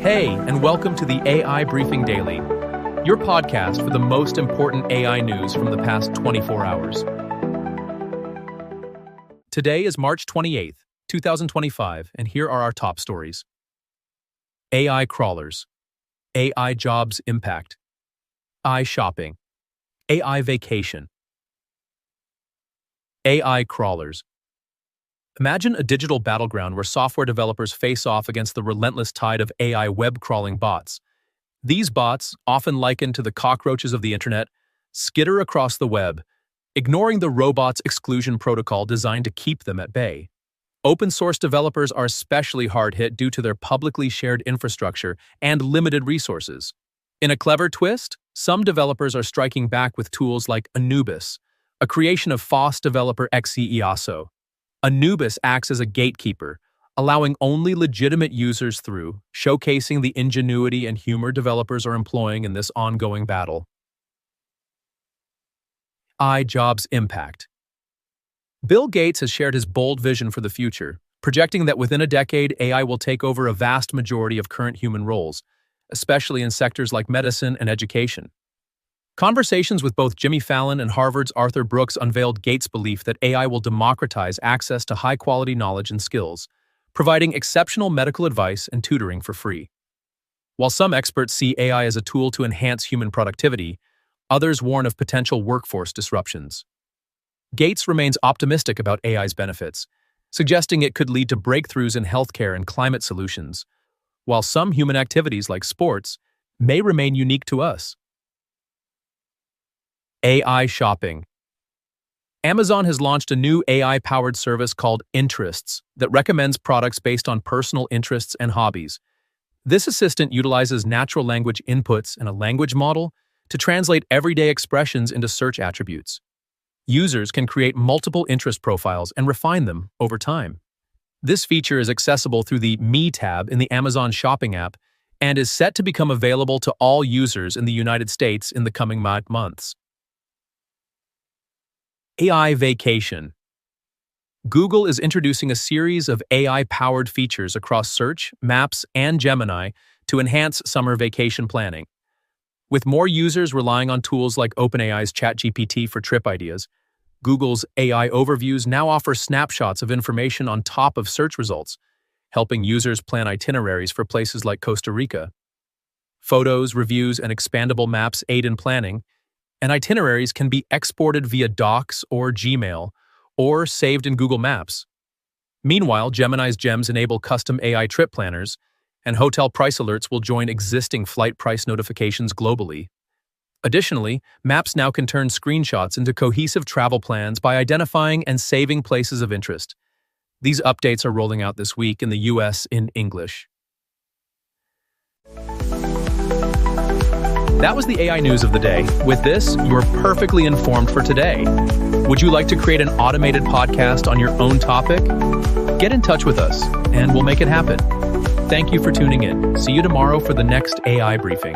Hey, and welcome to the AI Briefing Daily, your podcast for the most important AI news from the past 24 hours. Today is March 28th, 2025, and here are our top stories. AI crawlers, AI jobs impact, AI shopping, AI vacation. AI crawlers. Imagine a digital battleground where software developers face off against the relentless tide of AI web-crawling bots. These bots, often likened to the cockroaches of the internet, skitter across the web, ignoring the robot's exclusion protocol designed to keep them at bay. Open-source developers are especially hard-hit due to their publicly shared infrastructure and limited resources. In a clever twist, some developers are striking back with tools like Anubis, a creation of FOSS developer Xeaso. Anubis acts as a gatekeeper, allowing only legitimate users through, showcasing the ingenuity and humor developers are employing in this ongoing battle. AI jobs impact. Bill Gates has shared his bold vision for the future, projecting that within a decade, AI will take over a vast majority of current human roles, especially in sectors like medicine and education. Conversations with both Jimmy Fallon and Harvard's Arthur Brooks unveiled Gates' belief that AI will democratize access to high-quality knowledge and skills, providing exceptional medical advice and tutoring for free. While some experts see AI as a tool to enhance human productivity, others warn of potential workforce disruptions. Gates remains optimistic about AI's benefits, suggesting it could lead to breakthroughs in healthcare and climate solutions, while some human activities like sports may remain unique to us. AI shopping. Amazon has launched a new AI-powered service called Interests that recommends products based on personal interests and hobbies. This assistant utilizes natural language inputs and a language model to translate everyday expressions into search attributes. Users can create multiple interest profiles and refine them over time. This feature is accessible through the Me tab in the Amazon Shopping app and is set to become available to all users in the United States in the coming months. AI vacation. Google is introducing a series of AI-powered features across Search, Maps, and Gemini to enhance summer vacation planning. With more users relying on tools like OpenAI's ChatGPT for trip ideas, Google's AI overviews now offer snapshots of information on top of search results, helping users plan itineraries for places like Costa Rica. Photos, reviews, and expandable maps aid in planning, and itineraries can be exported via Docs or Gmail, or saved in Google Maps. Meanwhile, Gemini's gems enable custom AI trip planners, and hotel price alerts will join existing flight price notifications globally. Additionally, Maps now can turn screenshots into cohesive travel plans by identifying and saving places of interest. These updates are rolling out this week in the US in English. That was the AI news of the day. With this, you're perfectly informed for today. Would you like to create an automated podcast on your own topic? Get in touch with us, and we'll make it happen. Thank you for tuning in. See you tomorrow for the next AI briefing.